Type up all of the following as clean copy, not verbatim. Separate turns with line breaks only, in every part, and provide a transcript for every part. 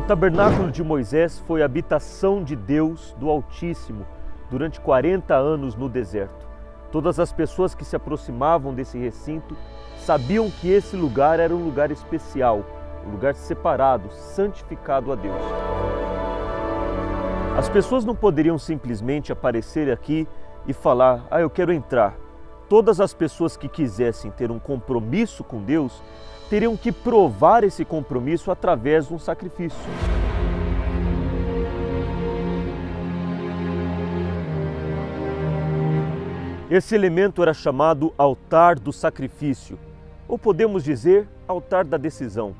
tabernáculo de Moisés foi a habitação de Deus, do Altíssimo, durante 40 anos no deserto. Todas as pessoas que se aproximavam desse recinto sabiam que esse lugar era um lugar especial, um lugar separado, santificado a Deus. As pessoas não poderiam simplesmente aparecer aqui e falar: "Ah, eu quero entrar". Todas as pessoas que quisessem ter um compromisso com Deus teriam que provar esse compromisso através de um sacrifício. Esse elemento era chamado altar do sacrifício, ou podemos dizer altar da decisão,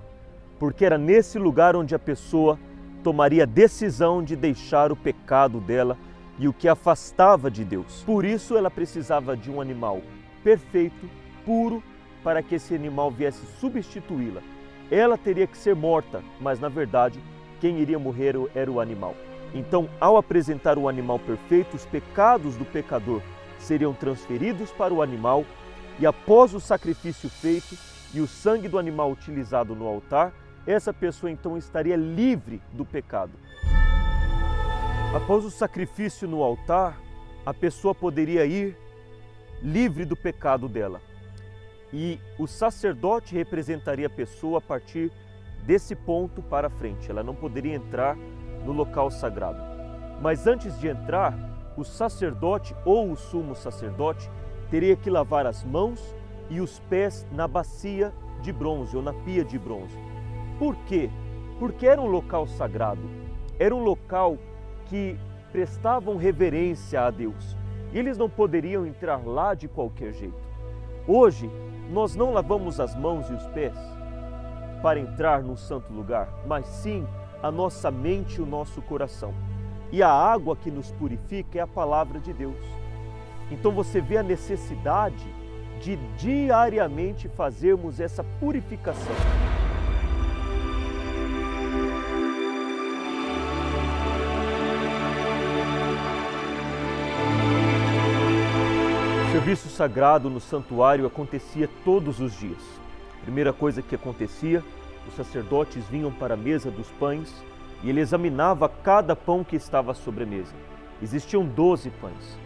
porque era nesse lugar onde a pessoa tomaria a decisão de deixar o pecado dela e o que afastava de Deus. Por isso ela precisava de um animal perfeito, puro, para que esse animal viesse substituí-la. Ela teria que ser morta, mas na verdade quem iria morrer era o animal. Então, ao apresentar o animal perfeito, os pecados do pecador seriam transferidos para o animal e após o sacrifício feito e o sangue do animal utilizado no altar, essa pessoa então estaria livre do pecado. Após o sacrifício no altar, a pessoa poderia ir livre do pecado dela. E o sacerdote representaria a pessoa a partir desse ponto para frente. Ela não poderia entrar no local sagrado. Mas antes de entrar, o sacerdote ou o sumo sacerdote teria que lavar as mãos e os pés na bacia de bronze ou na pia de bronze. Por quê? Porque era um local sagrado. Era um local que prestavam reverência a Deus. E eles não poderiam entrar lá de qualquer jeito. Hoje, nós não lavamos as mãos e os pés para entrar no santo lugar, mas sim a nossa mente e o nosso coração. E a água que nos purifica é a palavra de Deus. Então você vê a necessidade de diariamente fazermos essa purificação. O serviço sagrado no santuário acontecia todos os dias. A primeira coisa que acontecia, os sacerdotes vinham para a mesa dos pães e ele examinava cada pão que estava sobre a mesa. Existiam 12 pães.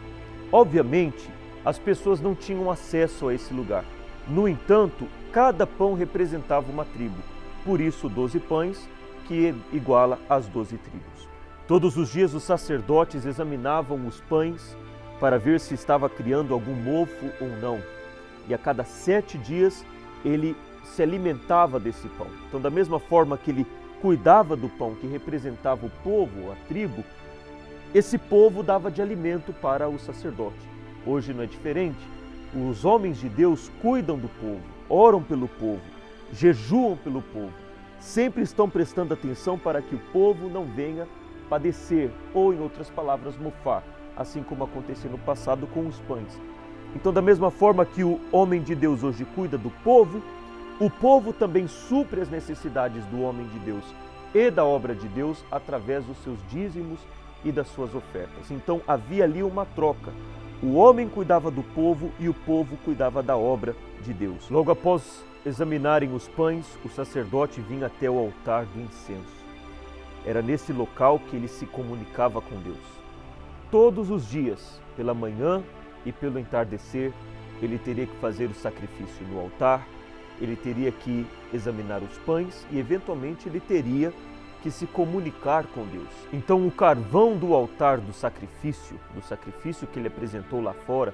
Obviamente, as pessoas não tinham acesso a esse lugar. No entanto, cada pão representava uma tribo. Por isso, 12 pães, que iguala às 12 tribos. Todos os dias os sacerdotes examinavam os pães para ver se estava criando algum mofo ou não. E a cada 7 dias ele se alimentava desse pão. Então, da mesma forma que ele cuidava do pão que representava o povo, a tribo, esse povo dava de alimento para o sacerdote. Hoje não é diferente. Os homens de Deus cuidam do povo, oram pelo povo, jejuam pelo povo. Sempre estão prestando atenção para que o povo não venha padecer ou, em outras palavras, mofar, assim como acontecia no passado com os pães. Então, da mesma forma que o homem de Deus hoje cuida do povo, o povo também supre as necessidades do homem de Deus e da obra de Deus através dos seus dízimos e das suas ofertas. Então havia ali uma troca. O homem cuidava do povo e o povo cuidava da obra de Deus. Logo após examinarem os pães, o sacerdote vinha até o altar do incenso. Era nesse local que ele se comunicava com Deus. Todos os dias, pela manhã e pelo entardecer, ele teria que fazer o sacrifício no altar, ele teria que examinar os pães e, eventualmente, ele teria que se comunicar com Deus. Então, o carvão do altar do sacrifício que ele apresentou lá fora,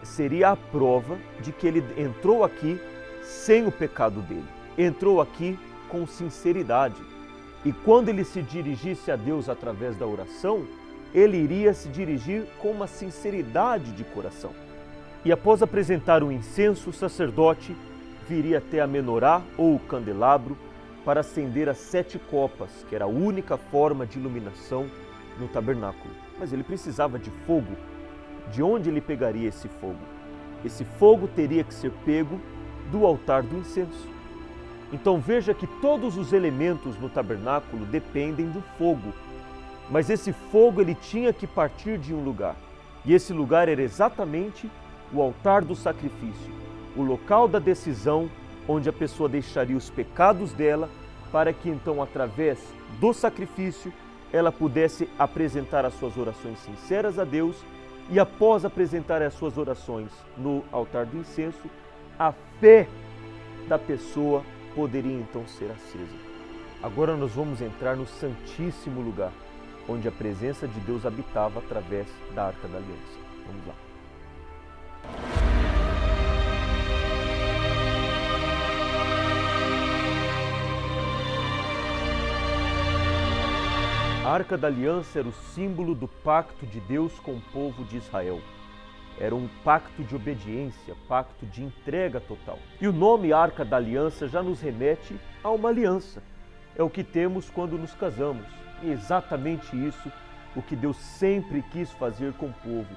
seria a prova de que ele entrou aqui sem o pecado dele, entrou aqui com sinceridade. E quando ele se dirigisse a Deus através da oração, ele iria se dirigir com uma sinceridade de coração. E após apresentar o incenso, o sacerdote viria até a menorá ou o candelabro para acender as 7 copas, que era a única forma de iluminação no tabernáculo. Mas ele precisava de fogo. De onde ele pegaria esse fogo? Esse fogo teria que ser pego do altar do incenso. Então veja que todos os elementos no tabernáculo dependem do fogo. Mas esse fogo ele tinha que partir de um lugar. E esse lugar era exatamente o altar do sacrifício, o local da decisão onde a pessoa deixaria os pecados dela para que então, através do sacrifício, ela pudesse apresentar as suas orações sinceras a Deus e, após apresentar as suas orações no altar do incenso, a fé da pessoa poderia então ser acesa. Agora nós vamos entrar no Santíssimo Lugar, onde a presença de Deus habitava através da Arca da Aliança. Vamos lá. A Arca da Aliança era o símbolo do pacto de Deus com o povo de Israel. Era um pacto de obediência, pacto de entrega total. E o nome Arca da Aliança já nos remete a uma aliança. É o que temos quando nos casamos. E é exatamente isso o que Deus sempre quis fazer com o povo.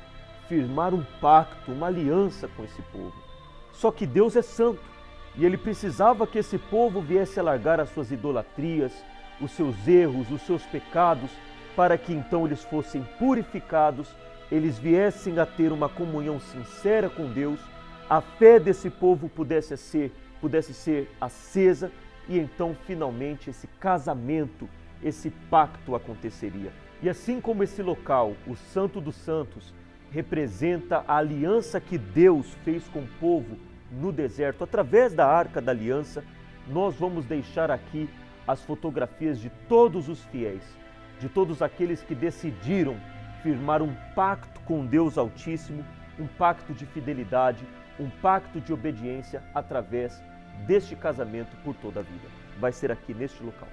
Firmar um pacto, uma aliança com esse povo. Só que Deus é santo e Ele precisava que esse povo viesse a largar as suas idolatrias, os seus erros, os seus pecados, para que então eles fossem purificados, eles viessem a ter uma comunhão sincera com Deus, a fé desse povo pudesse ser acesa e então finalmente esse casamento, esse pacto aconteceria. E assim como esse local, o Santo dos Santos, representa a aliança que Deus fez com o povo no deserto, através da Arca da Aliança, nós vamos deixar aqui as fotografias de todos os fiéis, de todos aqueles que decidiram firmar um pacto com Deus Altíssimo, um pacto de fidelidade, um pacto de obediência através deste casamento por toda a vida. Vai ser aqui neste local.